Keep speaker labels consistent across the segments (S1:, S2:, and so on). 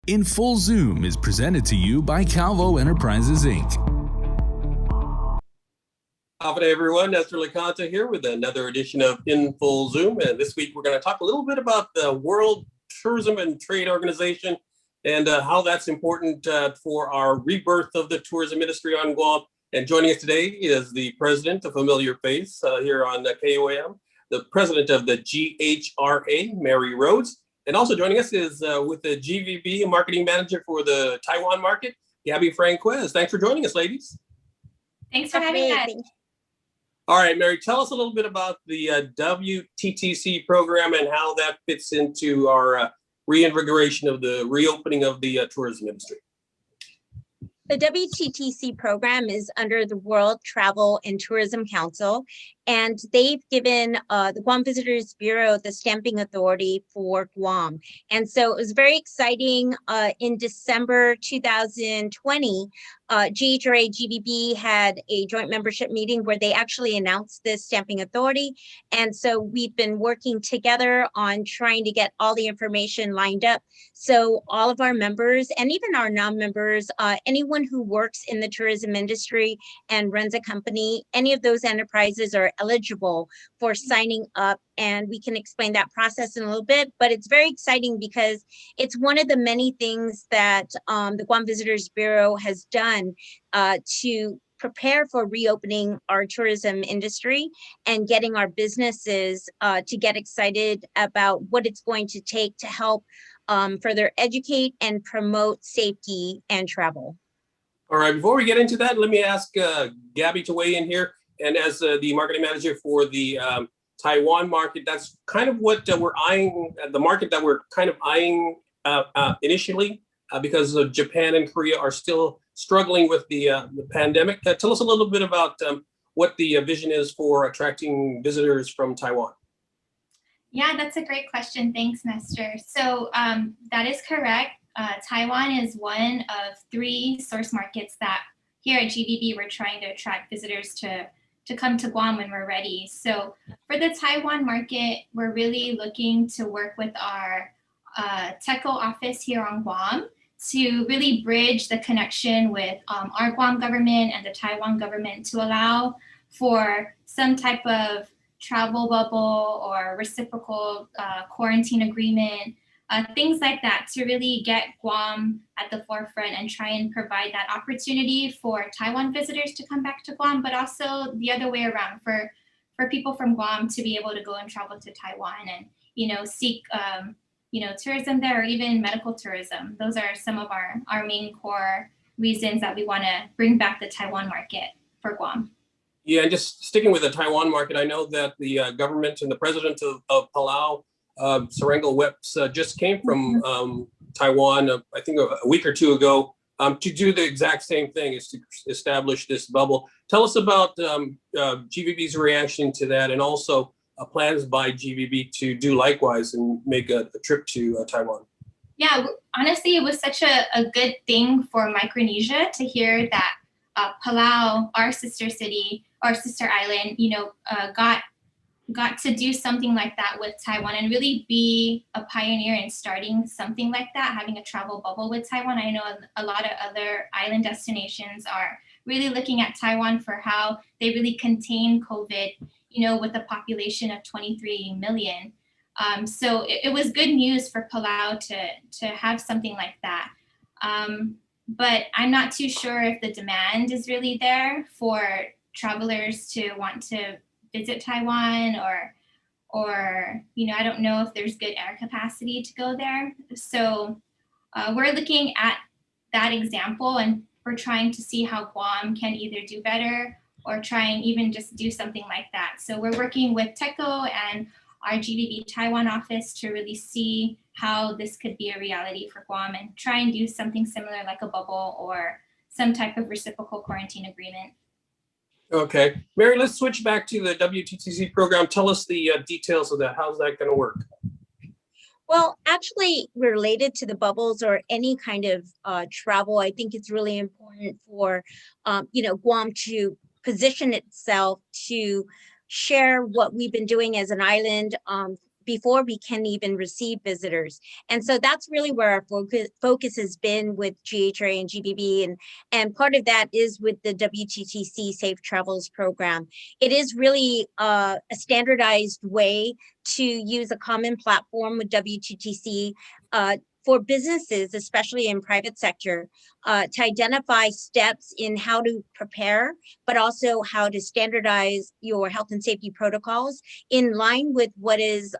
S1: In Full Zoom is presented to you by Calvo Enterprises, Inc.
S2: Good day, everyone. Nestor Licanto here with another edition of In Full Zoom. And this week, we're going to talk a little bit about the World Tourism and Trade Organization and how that's important for our rebirth of the tourism industry on Guam. And joining us today is the president, a familiar face here on KOAM, the president of the GHRA, Mary Rhodes. And also joining us is with the GVB marketing manager for the Taiwan market, Gabbie Franzquez. Thanks for joining us, ladies.
S3: Thanks for having us.
S2: All right, Mary, tell us a little bit about the WTTC program and how that fits into our reinvigoration of the reopening of the tourism industry.
S4: The WTTC program is under the World Travel and Tourism Council, and they've given the Guam Visitors Bureau the stamping authority for Guam. And so it was very exciting. In December 2020, GHRA GVB had a joint membership meeting where they actually announced this stamping authority. And so we've been working together on trying to get all the information lined up. So all of our members and even our non-members, anyone who works in the tourism industry and runs a company, any of those enterprises are eligible for signing up. And we can explain that process in a little bit, but it's very exciting because it's one of the many things that the Guam Visitors Bureau has done to prepare for reopening our tourism industry and getting our businesses to get excited about what it's going to take to help further educate and promote safety and travel.
S2: All right, before we get into that, let me ask Gabbie to weigh in here. And as the marketing manager for the Taiwan market, that's kind of what we're eyeing, the market that we're kind of eyeing initially, because Japan and Korea are still struggling with the pandemic. Tell us a little bit about what the vision is for attracting visitors from Taiwan.
S3: Yeah, that's a great question. Thanks, Nestor. So that is correct. Taiwan is one of 3 source markets that here at GVB we're trying to attract visitors to come to Guam when we're ready. So for the Taiwan market, we're really looking to work with our TECO office here on Guam to really bridge the connection with our Guam government and the Taiwan government to allow for some type of travel bubble or reciprocal quarantine agreement, things like that, to really get Guam at the forefront and try and provide that opportunity for Taiwan visitors to come back to Guam, but also the other way around for people from Guam to be able to go and travel to Taiwan and, seek, tourism there, or even medical tourism. Those are some of our main core reasons that we want to bring back the Taiwan market for Guam.
S2: Yeah, and just sticking with the Taiwan market, I know that the government and the president of Palau, Serangal Weps, just came from Taiwan, I think a week or 2 ago, to do the exact same thing, is to establish this bubble. Tell us about GVB's reaction to that, and also plans by GVB to do likewise and make a trip to Taiwan.
S3: Yeah, honestly, it was such a good thing for Micronesia to hear that Palau, our sister city, our sister island, got to do something like that with Taiwan and really be a pioneer in starting something like that, having a travel bubble with Taiwan. I know a lot of other island destinations are really looking at Taiwan for how they really contain COVID, with a population of 23 million. So it was good news for Palau to have something like that. But I'm not too sure if the demand is really there for travelers to want to visit Taiwan, or I don't know if there's good air capacity to go there. So we're looking at that example, and we're trying to see how Guam can either do better or try and even just do something like that. So we're working with TECO and our GVB Taiwan office to really see how this could be a reality for Guam and try and do something similar like a bubble or some type of reciprocal quarantine agreement.
S2: Okay, Mary, let's switch back to the WTTC program. Tell us the details of that. How's that going to work?
S4: Well, actually, related to the bubbles or any kind of travel, I think it's really important for, Guam to position itself to share what we've been doing as an island before we can even receive visitors. And so that's really where our focus has been with GHRA and GVB. And part of that is with the WTTC Safe Travels program. It is really a standardized way to use a common platform with WTTC for businesses, especially in private sector, to identify steps in how to prepare, but also how to standardize your health and safety protocols in line with what is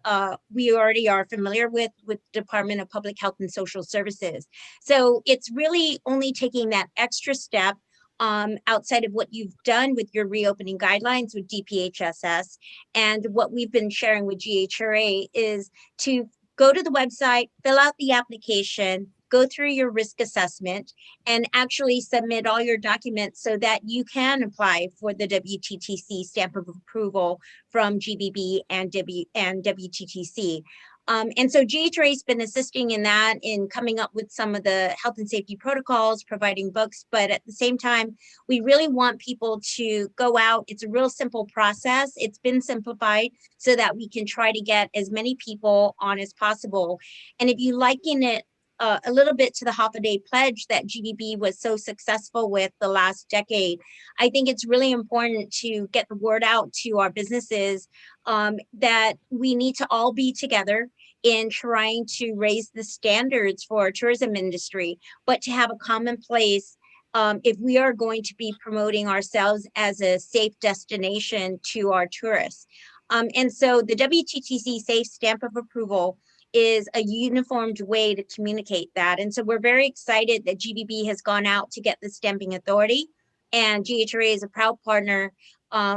S4: we already are familiar with Department of Public Health and Social Services. So it's really only taking that extra step outside of what you've done with your reopening guidelines with DPHSS. And what we've been sharing with GHRA is to go to the website, fill out the application, go through your risk assessment, and actually submit all your documents so that you can apply for the WTTC stamp of approval from GVB and WTTC. And so GHRA has been assisting in that, in coming up with some of the health and safety protocols, providing books, but at the same time, we really want people to go out. It's a real simple process. It's been simplified so that we can try to get as many people on as possible. And if you liken it a little bit to the half-a-day pledge that GVB was so successful with the last decade, I think it's really important to get the word out to our businesses that we need to all be together in trying to raise the standards for our tourism industry, but to have a common place if we are going to be promoting ourselves as a safe destination to our tourists. And so the WTTC Safe Stamp of Approval is a uniformed way to communicate that. And so we're very excited that GVB has gone out to get the stamping authority, and GHRA is a proud partner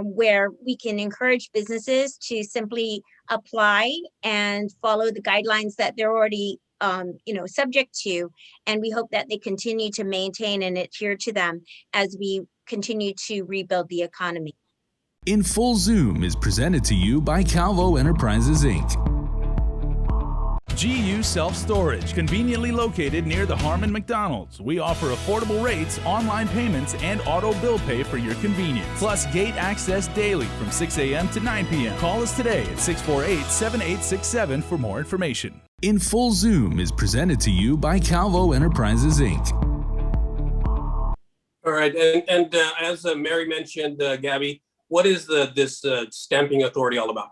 S4: where we can encourage businesses to simply apply and follow the guidelines that they're already subject to. And we hope that they continue to maintain and adhere to them as we continue to rebuild the economy.
S1: In Full Zoom is presented to you by Calvo Enterprises, Inc.
S5: GU Self-Storage, conveniently located near the Harmon McDonald's. We offer affordable rates, online payments, and auto bill pay for your convenience. Plus gate access daily from 6 a.m. to 9 p.m. Call us today at 648-7867 for more information.
S1: In Full Zoom is presented to you by Calvo Enterprises, Inc.
S2: All right, and as Mary mentioned, Gabbie, what is this stamping authority all about?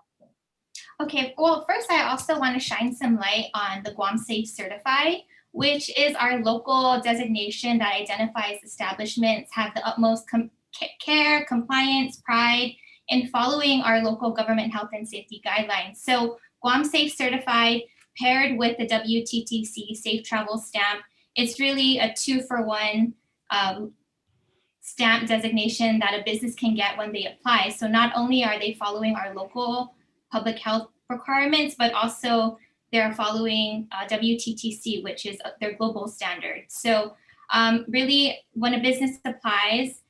S3: Okay, well, first I also want to shine some light on the Guam Safe Certified, which is our local designation that identifies establishments have the utmost care, compliance, pride in following our local government health and safety guidelines. So Guam Safe Certified paired with the WTTC Safe Travel Stamp, it's really a 2-for-1 stamp designation that a business can get when they apply. So not only are they following our local public health requirements, but also they're following WTTC, which is their global standard. So really, when a business applies,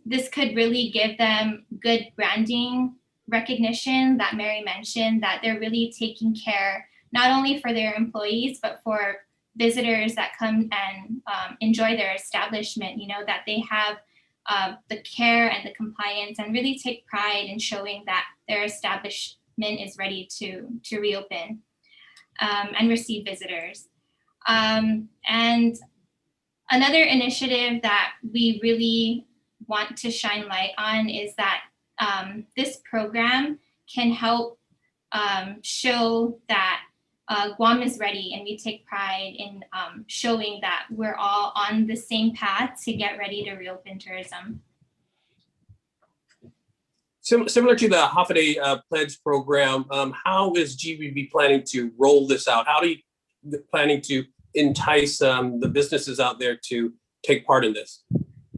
S3: this could really give them good branding recognition that Mary mentioned, that they're really taking care not only for their employees, but for visitors that come and enjoy their establishment, that they have the care and the compliance, and really take pride in showing that their establishment is ready to reopen and receive visitors. And another initiative that we really want to shine light on is that this program can help show that Guam is ready, and we take pride in showing that we're all on the same path to get ready to reopen tourism.
S2: Similar to the half-a-day pledge program, how is GVB planning to roll this out? How are you planning to entice the businesses out there to take part in this?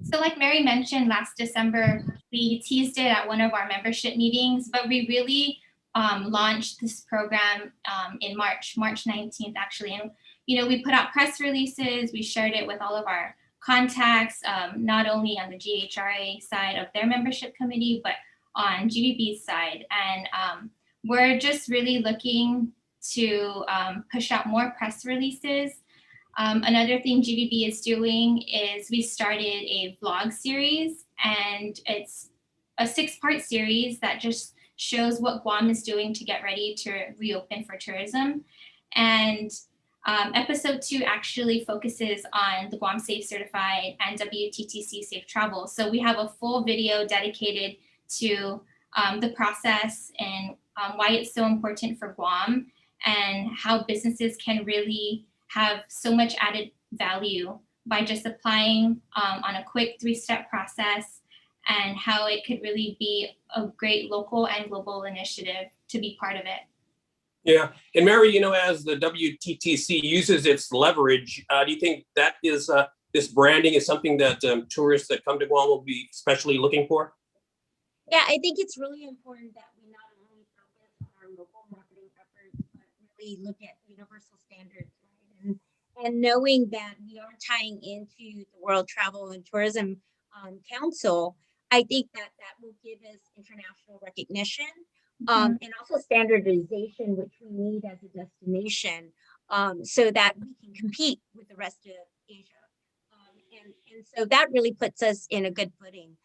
S3: So like Mary mentioned, last December, we teased it at one of our membership meetings, but we really launched this program in March 19th, actually. And, we put out press releases, we shared it with all of our contacts, not only on the GHRA side of their membership committee, but on GVB's side. And we're just really looking to push out more press releases. Another thing GVB is doing is we started a vlog series, and it's a 6-part series that just shows what Guam is doing to get ready to reopen for tourism. And episode 2 actually focuses on the Guam Safe Certified and WTTC Safe Travel. So we have a full video dedicated to the process and why it's so important for Guam and how businesses can really have so much added value by just applying on a quick 3-step process, and how it could really be a great local and global initiative to be part of it.
S2: Yeah, and Mary, as the WTTC uses its leverage, do you think that is this branding is something that tourists that come to Guam will be especially looking for?
S4: Yeah, I think it's really important that we not only focus on our local marketing efforts, but really look at universal standards, right? And knowing that we are tying into the World Travel and Tourism Council, I think that will give us international recognition. And also standardization, which we need as a destination, so that we can compete with the rest of Asia. And so that really puts us in a good footing.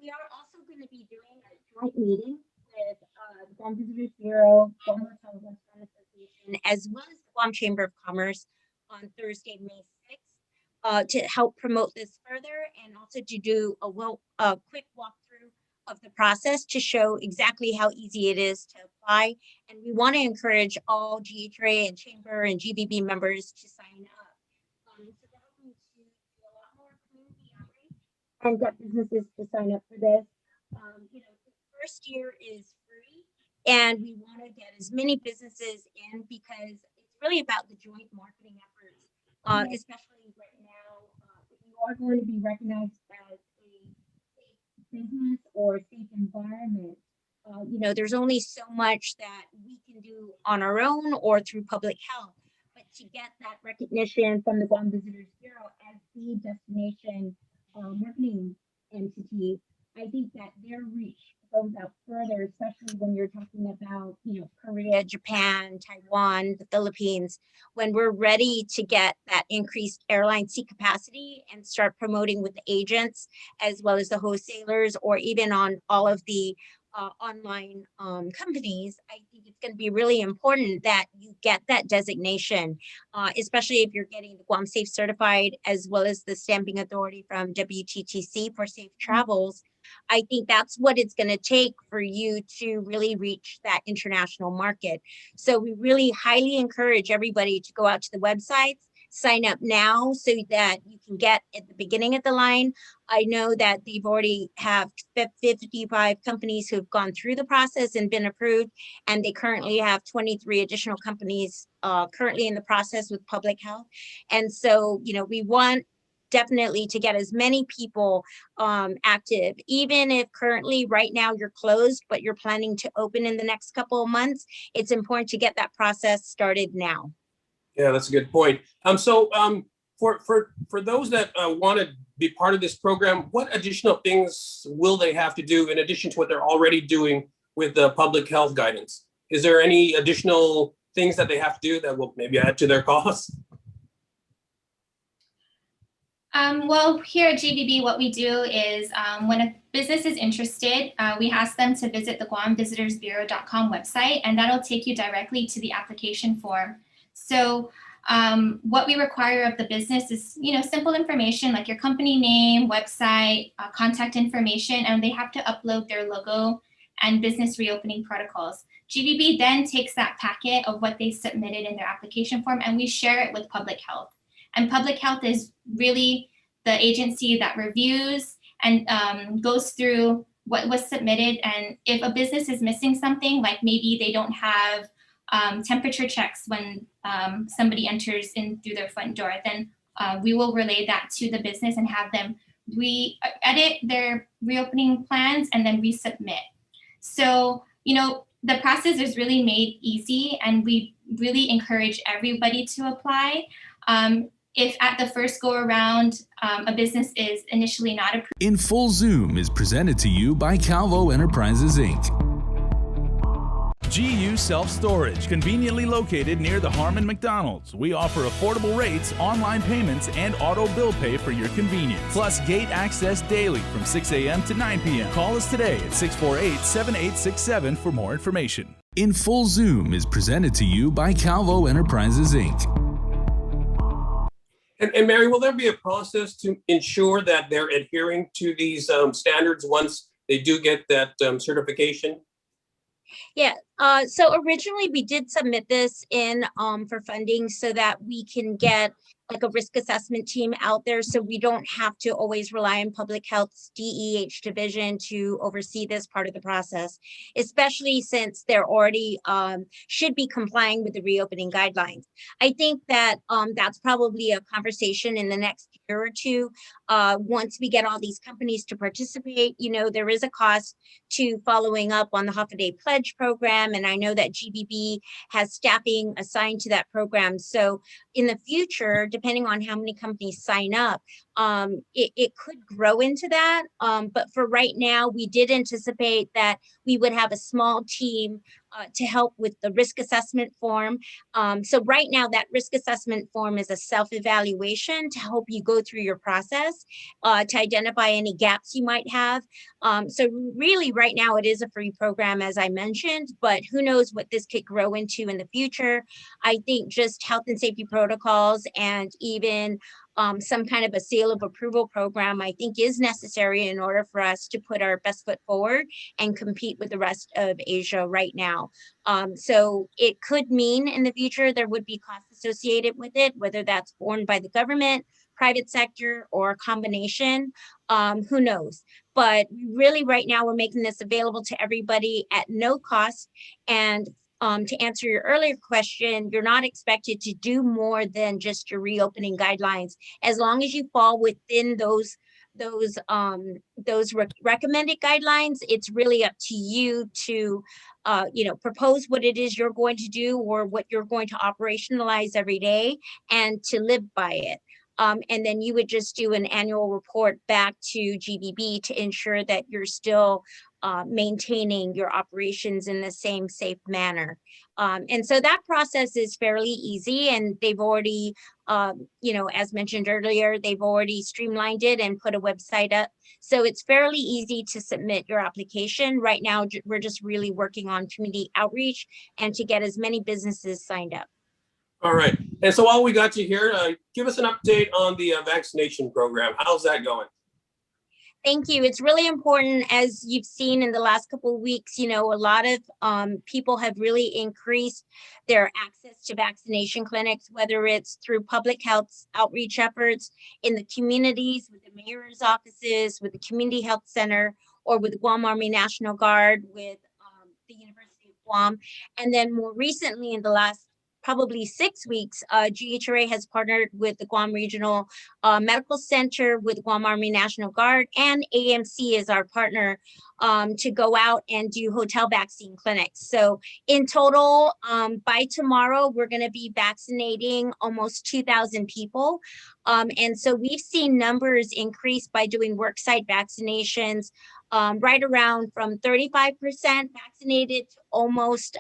S4: We are also going to be doing a joint meeting with the Guam Visitors Bureau, Guam Hotel Restaurant Association, as well as the Guam Chamber of Commerce on Thursday, May 6th, to help promote this further, and also to do a quick walkthrough of the process to show exactly how easy it is to apply. And we want to encourage all GHRA and Chamber and GVB members to sign up. So we're hoping to do a lot more community outreach and get businesses to sign up for this. The first year is free, and we want to get as many businesses in because it's really about the joint marketing efforts, especially right now. If you are going to be recognized as business or safe environment, there's only so much that we can do on our own or through public health, but to get that recognition from the Guam Visitors Bureau as the destination marketing entity, I think that their reach goes out further, especially when you're talking about, Korea, Japan, Taiwan, the Philippines, when we're ready to get that increased airline seat capacity and start promoting with the agents as well as the wholesalers, or even on all of the online companies. I think it's going to be really important that you get that designation, especially if you're getting the Guam Safe Certified as well as the stamping authority from WTTC for safe travels. I think that's what it's going to take for you to really reach that international market. So we really highly encourage everybody to go out to the websites, sign up now so that you can get at the beginning of the line. I know that they've already have 55 companies who have gone through the process and been approved, and they currently have 23 additional companies currently in the process with public health. And so, we want definitely to get as many people active, even if currently right now you're closed, but you're planning to open in the next couple of months. It's important to get that process started now.
S2: Yeah, that's a good point. So for those that want to be part of this program, what additional things will they have to do in addition to what they're already doing with the public health guidance? Is there any additional things that they have to do that will maybe add to their costs?
S3: Well, here at GVB, what we do is when a business is interested, we ask them to visit the GuamVisitorsBureau.com website, and that'll take you directly to the application form. So what we require of the business is, simple information like your company name, website, contact information, and they have to upload their logo and business reopening protocols. GVB then takes that packet of what they submitted in their application form, and we share it with public health. And public health is really the agency that reviews and goes through what was submitted. And if a business is missing something, like maybe they don't have temperature checks when somebody enters in through their front door, then we will relay that to the business and have them edit their reopening plans and then resubmit. So, the process is really made easy, and we really encourage everybody to apply. If at the first go around, a business is initially not approved.
S1: In Full Zoom is presented to you by Calvo Enterprises, Inc.
S5: GU Self-Storage, conveniently located near the Harmon McDonald's. We offer affordable rates, online payments, and auto bill pay for your convenience. Plus gate access daily from 6 a.m. to 9 p.m. Call us today at 648-7867 for more information.
S1: In Full Zoom is presented to you by Calvo Enterprises, Inc.
S2: And Mary, will there be a process to ensure that they're adhering to these standards once they do get that certification?
S4: Yeah, so originally we did submit this in for funding so that we can get like a risk assessment team out there, so we don't have to always rely on public health's DEH division to oversee this part of the process, especially since they're already should be complying with the reopening guidelines. I think that that's probably a conversation in the next year or two. Once we get all these companies to participate, you know, there is a cost to following up on the Half-a-Day Pledge program, and I know that GVB has staffing assigned to that program. So in the future, depending on how many companies sign up, it could grow into that. But for right now, we did anticipate that we would have a small team to help with the risk assessment form. So right now, that risk assessment form is a self-evaluation to help you go through your process to identify any gaps you might have. So really right now, it is a free program, as I mentioned, but who knows what this could grow into in the future. I think just health and safety protocols and even some kind of a seal of approval program, I think, is necessary in order for us to put our best foot forward and compete with the rest of Asia right now. So it could mean in the future there would be costs associated with it, whether that's borne by the government, private sector, or a combination. Who knows? But really right now we're making this available to everybody at no cost. And to answer your earlier question, you're not expected to do more than just your reopening guidelines. As long as you fall within those recommended guidelines, it's really up to you to propose what it is you're going to do or what you're going to operationalize every day and to live by it. And then you would just do an annual report back to GVB to ensure that you're still maintaining your operations in the same safe manner. And so that process is fairly easy, and they've already, as mentioned earlier, they've already streamlined it and put a website up. So it's fairly easy to submit your application. Right now, we're just really working on community outreach and to get as many businesses signed up.
S2: All right. And so while we got you here, give us an update on the vaccination program. How's that going?
S4: Thank you. It's really important, as you've seen in the last couple of weeks, a lot of people have really increased their access to vaccination clinics, whether it's through public health outreach efforts in the communities, with the mayor's offices, with the community health center, or with the Guam Army National Guard, with the University of Guam. And then more recently, in the last probably 6 weeks, GHRA has partnered with the Guam Regional Medical Center, with Guam Army National Guard, and AMC is our partner to go out and do hotel vaccine clinics. So in total, by tomorrow, we're going to be vaccinating almost 2,000 people. And so we've seen numbers increase by doing worksite vaccinations, right around from 35% vaccinated to almost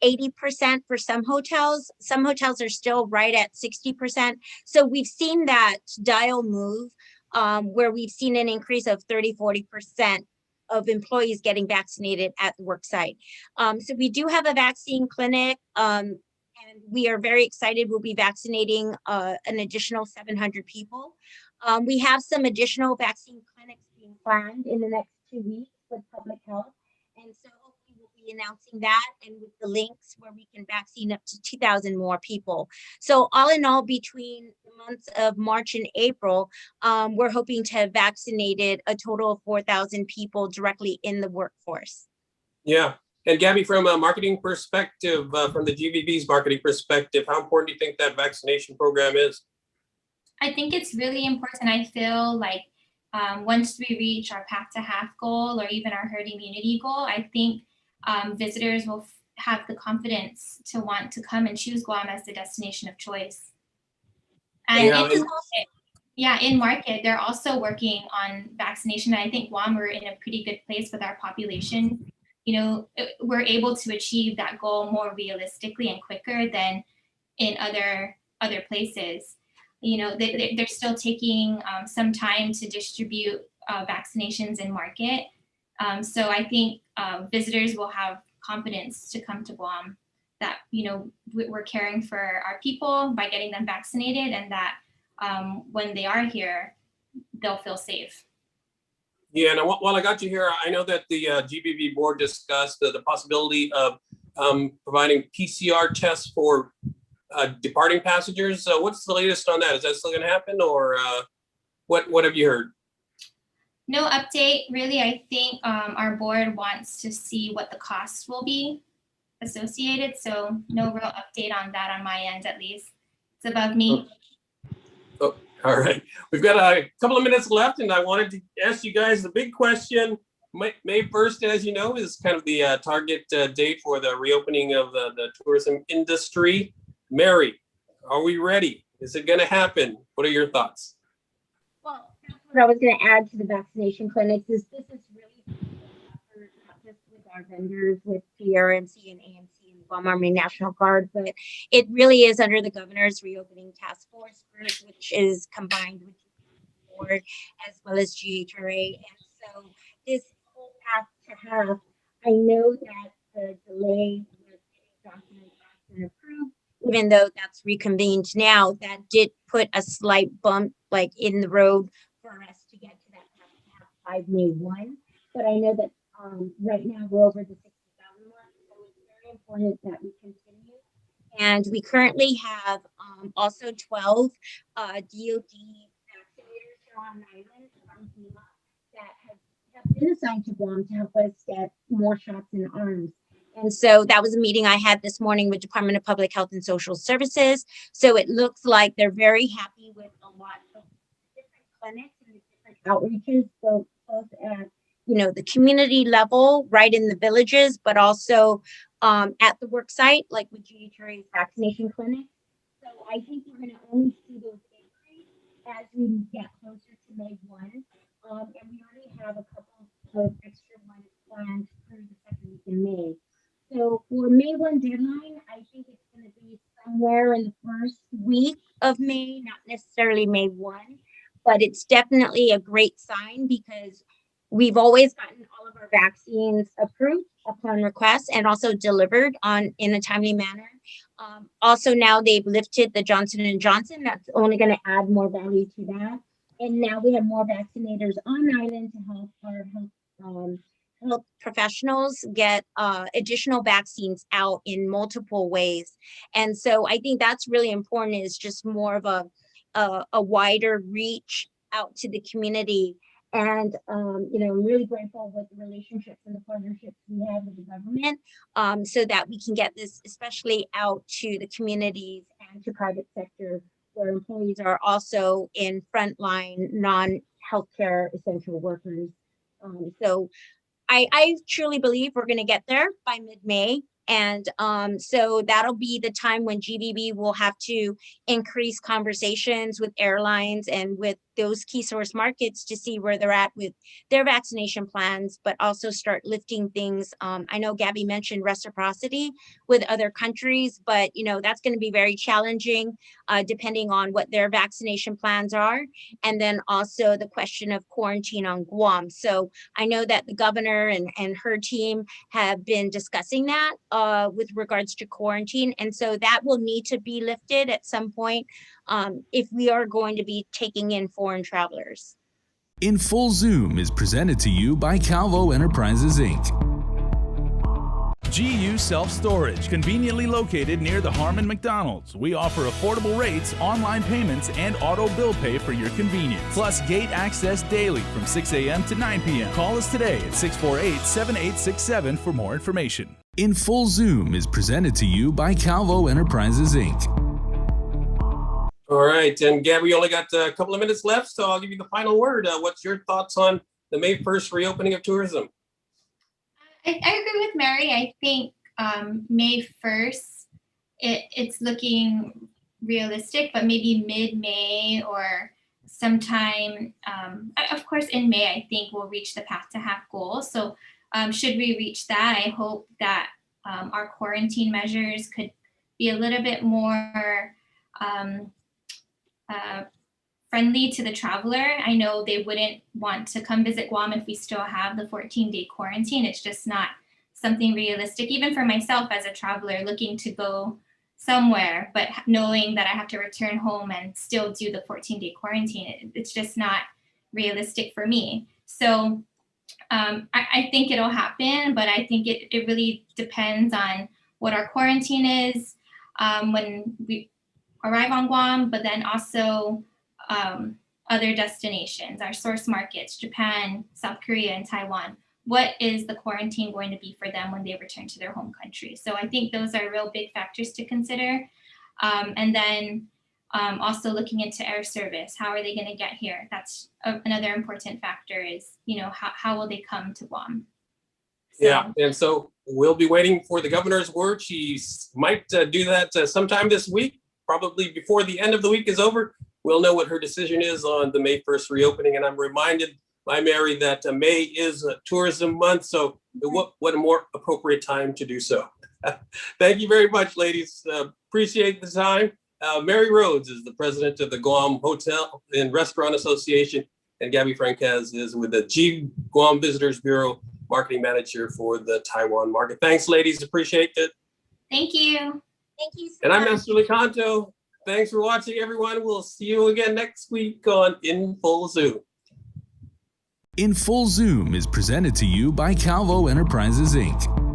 S4: 80% for some hotels. Some hotels are still right at 60%. So we've seen that dial move where we've seen an increase of 30-40% of employees getting vaccinated at the work site. So we do have a vaccine clinic, and we are very excited. We'll be vaccinating an additional 700 people. We have some additional vaccine clinics being planned in the next 2 weeks with public health. And so hopefully we'll be announcing that, and with the links where we can vaccine up to 2,000 more people. So all in all, between the months of March and April, we're hoping to have vaccinated a total of 4,000 people directly in the workforce.
S2: Yeah. And Gabbie, from a marketing perspective, from the GVB's marketing perspective, how important do you think that vaccination program is?
S3: I think it's really important. I feel like once we reach our path to half goal or even our herd immunity goal, I think visitors will have the confidence to want to come and choose Guam as the destination of choice. And in market, they're also working on vaccination. I think Guam, we're in a pretty good place with our population. we're able to achieve that goal more realistically and quicker than in other places. They're still taking some time to distribute vaccinations and market. So I think visitors will have confidence to come to Guam that, we're caring for our people by getting them vaccinated, and that when they are here, they'll feel safe.
S2: Yeah, and while I got you here, I know that the GVB board discussed the possibility of providing PCR tests for departing passengers. What's the latest on that? Is that still going to happen, or what have you heard?
S3: No update, really. I think our board wants to see what the costs will be associated. So no real update on that on my end, at least. It's above me.
S2: Oh, all right. We've got a couple of minutes left, and I wanted to ask you guys the big question. May 1st, as you know, is kind of the target date for the reopening of the tourism industry. Mary, are we ready? Is it going to happen? What are your thoughts?
S4: Well, that's what I was going to add to the vaccination clinics is this is really not just with our vendors, with PRMC and AMC and Guam Army National Guard, but it really is under the governor's reopening task force group, which is combined with the board as well as GHRA. And so this whole path to have, I know that the delay with getting documents approved, even though that's reconvened now, that did put a slight bump like in the road for us to get to that 5 May 1. But I know that right now we're over the 60,000 mark, so it's very important that we continue. And we currently have also 12 DOD vaccinators here on island that have been assigned to Guam to help us get more shots in arms. And so that was a meeting I had this morning with Department of Public Health and Social Services. So it looks like they're very happy with a lot of different clinics and different outreaches, both at the community level, right in the villages, but also at the work site, like with GHRA's vaccination clinic. So I think we're going to only see those increase as we get closer to May 1. And we already have a couple of extra ones planned through the second week in May. So for May 1 deadline, I think it's going to be somewhere in the first week of May, not necessarily May 1, but it's definitely a great sign because we've always gotten all of our vaccines approved upon request and also delivered in a timely manner. Also now they've lifted the Johnson & Johnson. That's only going to add more value to that. And now we have more vaccinators on island to help our health professionals get additional vaccines out in multiple ways. And so I think that's really important, is just more of a wider reach out to the community. And, I'm really grateful with the relationships and the partnerships we have with the government so that we can get this especially out to the communities and to private sector where employees are also in frontline non-healthcare essential workers. So I truly believe we're going to get there by mid-May. And so that'll be the time when GVB will have to increase conversations with airlines and with those key source markets to see where they're at with their vaccination plans, but also start lifting things. I know Gabbie mentioned reciprocity with other countries, but that's going to be very challenging depending on what their vaccination plans are. And then also the question of quarantine on Guam. So I know that the governor and her team have been discussing that with regards to quarantine. And so that will need to be lifted at some point if we are going to be taking in foreign travelers.
S1: In Full Zoom is presented to you by Calvo Enterprises, Inc.
S5: GU Self-Storage, conveniently located near the Harmon McDonald's. We offer affordable rates, online payments, and auto bill pay for your convenience. Plus gate access daily from 6 a.m. to 9 p.m. Call us today at 648-7867 for more information.
S1: In Full Zoom is presented to you by Calvo Enterprises, Inc.
S2: All right, and Gabbie, we only got a couple of minutes left, so I'll give you the final word. What's your thoughts on the May 1st reopening of tourism?
S3: I agree with Mary. I think May 1st, it's looking realistic, but maybe mid-May or sometime, of course, in May, I think we'll reach the path to have goals. So should we reach that, I hope that our quarantine measures could be a little bit more friendly to the traveler. I know they wouldn't want to come visit Guam if we still have the 14-day quarantine. It's just not something realistic, even for myself as a traveler looking to go somewhere, but knowing that I have to return home and still do the 14-day quarantine. It's just not realistic for me. So I think it'll happen, but I think it really depends on what our quarantine is when we arrive on Guam, but then also other destinations, our source markets, Japan, South Korea, and Taiwan. What is the quarantine going to be for them when they return to their home country? So I think those are real big factors to consider. And then also looking into air service. How are they going to get here? That's another important factor is, how will they come to Guam? So,
S2: yeah, and so we'll be waiting for the governor's word. She might do that sometime this week, probably before the end of the week is over. We'll know what her decision is on the May 1st reopening. And I'm reminded by Mary that May is a tourism month. So what a more appropriate time to do so. Thank you very much, ladies. Appreciate the time. Mary Rhodes is the president of the Guam Hotel and Restaurant Association, and Gabbie Franzquez is with the Guam Visitors Bureau, marketing manager for the Taiwan market. Thanks, ladies. Appreciate it.
S3: thank you.
S4: Thank you so
S2: And I'm
S4: much.
S2: Nestor Licanto. Thanks for watching, everyone. We'll see you again next week on In Full Zoom.
S1: In Full Zoom is presented to you by Calvo Enterprises, Inc.